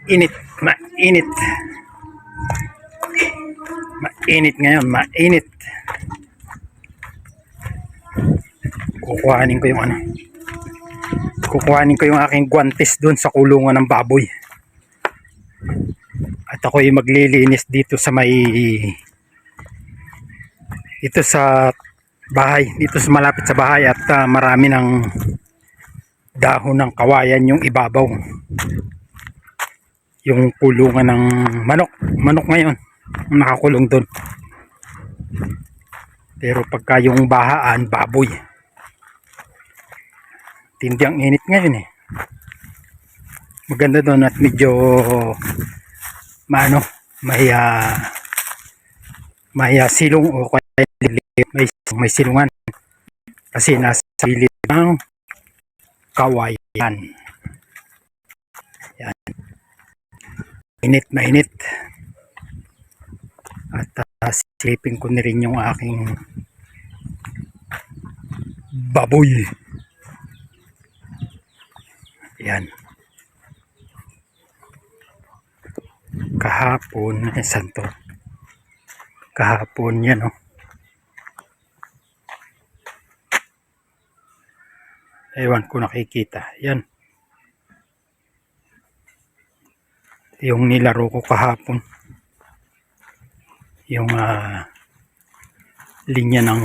Mainit, mainit. Mainit ngayon, mainit. Kukuhanin ko yung ano. Kukuhanin ko yung aking guantes doon sa kulungan ng baboy. At ako ay maglilinis dito sa dito sa bahay, dito sa malapit sa bahay at marami ng dahon ng kawayan yung ibabaw. Yung kulungan ng manok ngayon nakakulong doon. Pero pagka yung bahaan, baboy. Tindi ang init ngayon eh. Maganda doon at medyo may silong o may silungan kasi nasa silid ng kawayan. Yan. Init na init. At silipin ko na rin yung aking baboy. Yan. Kahapon, santo. Kahapon yan, oh. Ewan ko nakikita. Yan. Yung nilaro ko kahapon. Yung linya ng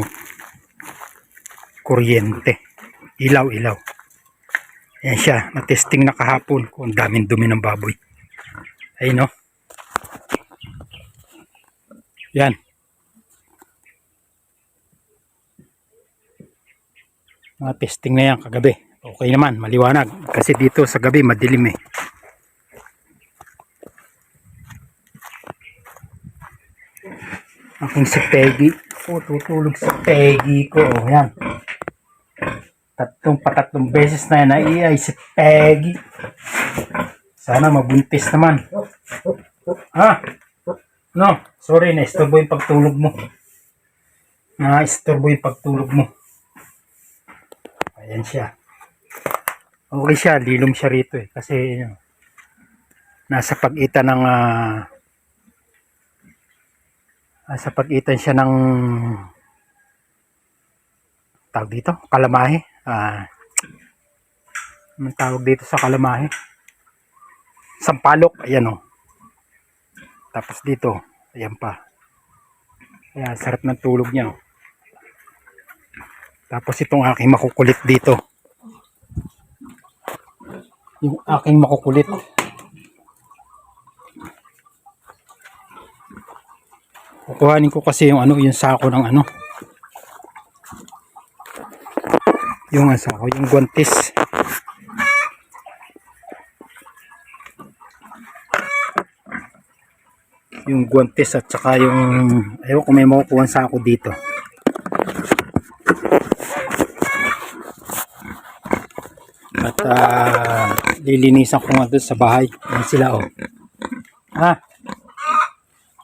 kuryente. Ilaw-ilaw. Yan siya. Na-testing na kahapon kung daming dumi ng baboy. Ayun, no? Yan. Mga testing na yan kagabi. Okay naman, maliwanag. Kasi dito sa gabi madilim eh. Aking si Peggy. Tutulog si Peggy ko. Oh, yan. Patatlong beses na yan naiay si Peggy. Sana mabuntis naman. Ha? No, sorry, na-istorbo yung pagtulog mo. Na-istorbo yung pagtulog mo. Ayan siya. Okay siya, lilom siya rito eh. Kasi nasa pagitan ng nasa pagitan siya ng tawag dito, kalamahe. Anong tawag dito sa kalamahe? Sampalok, ayan o. Tapos dito, ayan pa. Ayan, sarap ng tulog niya o. Tapos itong aking makukulit dito. Yung aking makukulit. Kukuhanin ko kasi yung ano, yung sako ng ano. Yung sako, yung guantes. Yung guantes at saka yung ayaw kung may makukuha sa ako dito. At lilinisan ko nga doon sa bahay. Yan sila oh. Ha?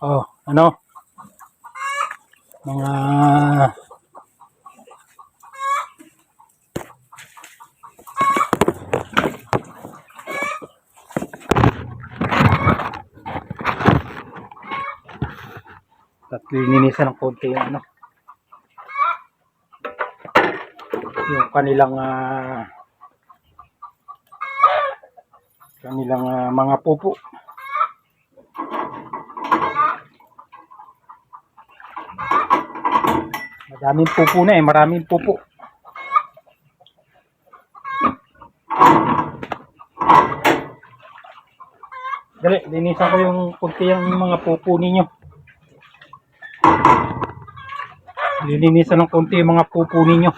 Oh, ano? Mga at lilinisan ng konti yung ano, yung kanilang mga pupo. Madaming pupo na eh, maraming pupo. Dali, linisan ko yung konti yung mga pupo ninyo. Lilinisan ng konti yung mga pupo ninyo.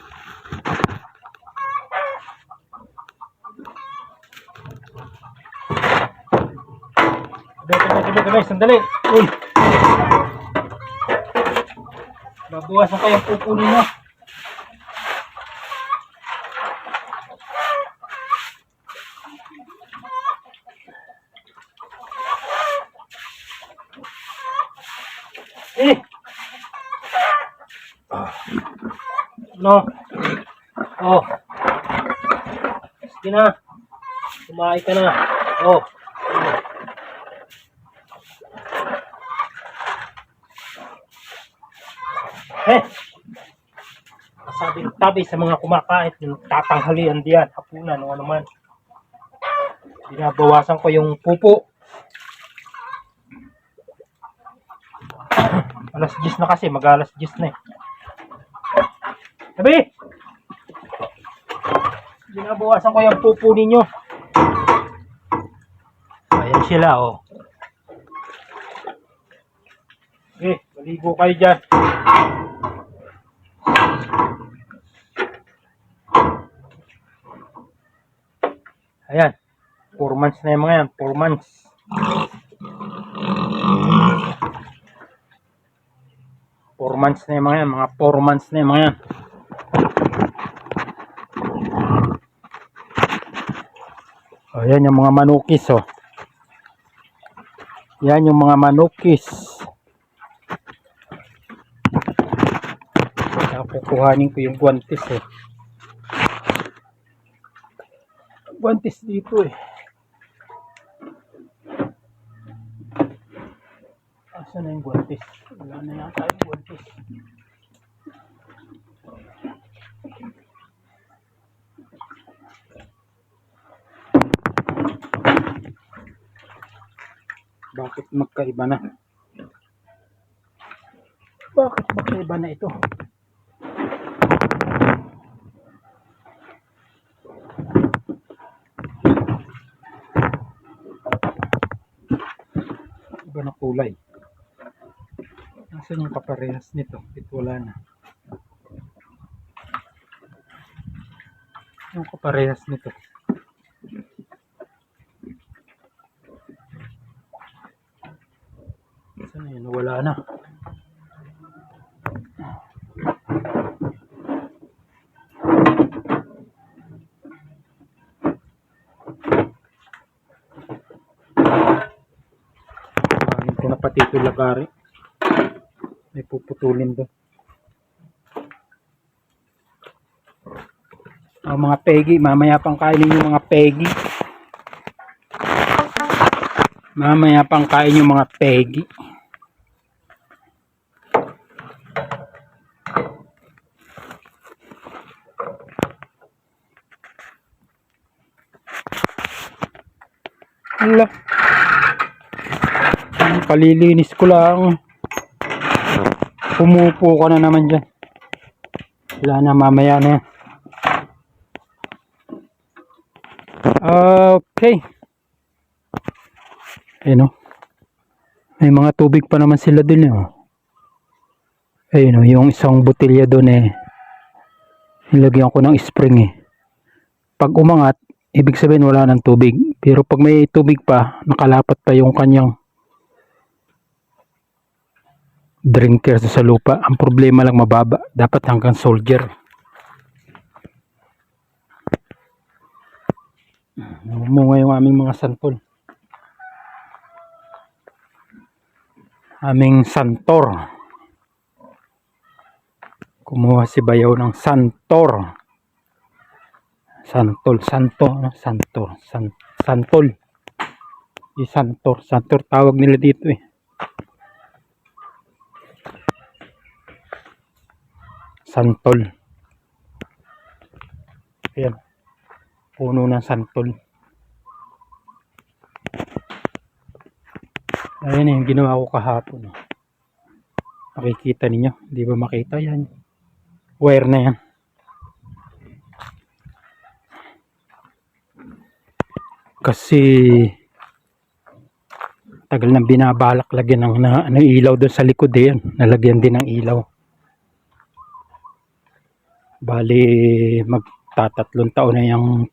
Dali, sandali. Uy. Babawasan kayong pupo ninyo. No? Oh. Sige na. Kumain ka na. Oh. Eh. Sabi ng tabi sa mga kumakain, yung tatanghalian diyan, hapunan, o ano man. Binabawasan ko yung pupo. Alas 10 na kasi, mag-alas 10 na eh. Sabi! Binabawasan ko yung pupo ninyo. Ayan sila, oh. Eh, maligo kayo dyan. Ayan. 4 months na yung mga yan. 4 months. Na yung mga yan. Mga 4 months na yung mga yan. Ayan yung mga manukis, oh. Yan yung mga manukis. Kukuhanin ko yung guantes, eh. Guantes dito, eh. Asan na yung guantes? Wala na yata yung guantes. Bakit magkaiba na? Bakit magkaiba na ito? Iba na kulay. Nasaan yung kaparehas nito? Ito wala na. Yung kaparehas nito. Saan na yun? Wala na. Ito na pati ito lagari. May puputulin doon. Mga pegi, mamaya pang kainin yung mga pegi. Mamaya pang kain yung mga pegi. Hala. Kalilinis ko lang. Pumupo ka na naman dyan. Wala na, mamaya na yan. Okay. Ayun, oh. May mga tubig pa naman sila dun, oh. Ayun, oh, yung isang botelya dun, eh. Nilagyan ko ng spring, eh. Pag umangat, ibig sabihin wala ng tubig. Pero pag may tubig pa, nakalapat pa yung kanyang drinker sa lupa. Ang problema lang mababa. Dapat hanggang soldier. Namunga yung aming mga santol. Aming santor. Kumuha si Bayaw ng santor. Santol, santo, no? Santor, santol. Yung santor, santor tawag nila dito, eh. Santol. Ayan. Puno ng santol. Ayan yung ginawa ko kahapon. Makikita ninyo. Di ba makita yan? Wire na yan. Kasi tagal nang binabalak lagyan ng ilaw doon sa likod, eh. Yan. Nalagyan din ng ilaw. Bali magtatatlong taon na yung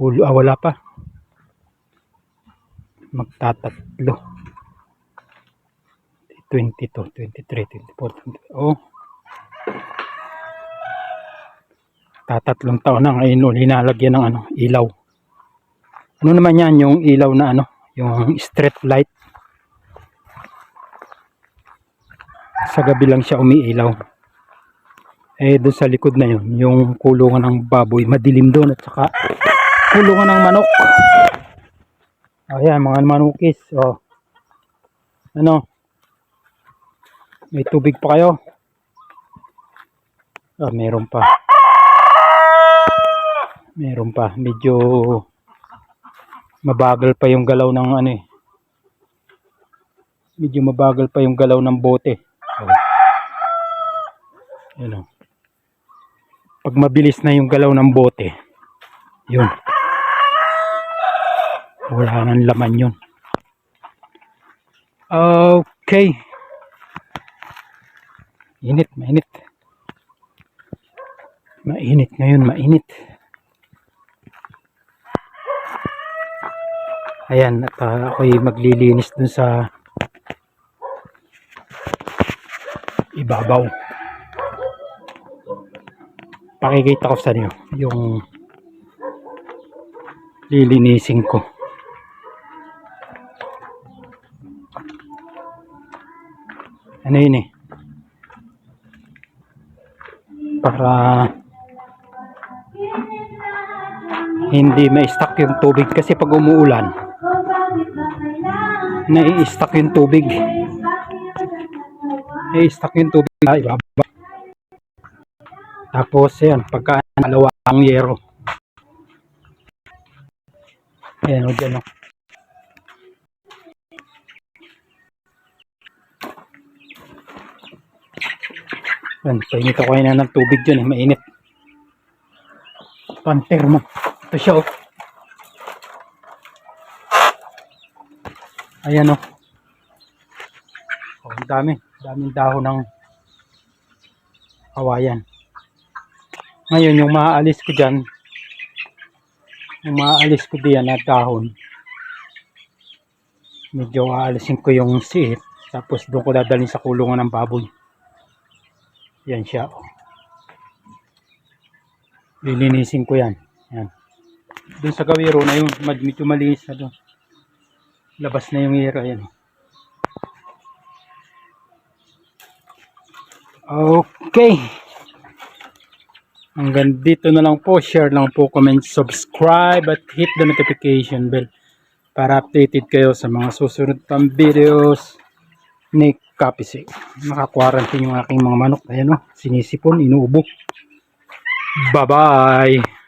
wala pa. Magtatatlo. 22, 23, 24, 25. Oh. Tatatlong taon na ngayon linalagyan ng ilaw. Ano naman yan, yung ilaw na yung street light. Sa gabi lang siya umiilaw. Eh, doon sa likod na yun, yung kulungan ng baboy, madilim doon, at saka kulungan ng manok. Ayan, mga manukis. Oh. Ano? May tubig pa kayo? Ah, meron pa. Meron pa. Medyo mabagal pa yung galaw ng ano eh. Medyo mabagal pa yung galaw ng bote. Oh. Yun oh. Pag mabilis na yung galaw ng bote, yun. Wala nang laman yun. Okay. Init, mainit. Mainit ngayon, mainit. Ayan, at ako'y maglilinis dun sa ibabaw. Pakikita ko sa inyo yung lilinisin ko. Ano yun eh? Para hindi ma-stuck yung tubig kasi pag umuulan nai-stuck yung tubig. Nai-stuck yung tubig sa ibaba. Tapos yan, pagka malawa ang yero. Ayan o dyan o. Yan, painit ako na ng tubig dyan eh, mainit. Panter mo. Ito siya o. Ayan o. Oh, ang dami. Daming dahon ng kawayan. Ngayon, yung maaalis ko dyan, yung maaalis ko diyan na dahon, medyo aalisin ko yung siit, tapos doon ko dadalhin sa kulungan ng baboy. Yan siya. Lilinisin ko yan. Yan. Doon sa gawiro na yun, medyo malinis na doon. Labas na yung ira. Yan. Okay. Hanggang dito na lang po. Share lang po, comment, subscribe at hit the notification bell para updated kayo sa mga susunod pang videos ni Kapisi. Naka-quarantine yung aking mga manok. Ayan o, sinisipon, inuubo. Bye-bye!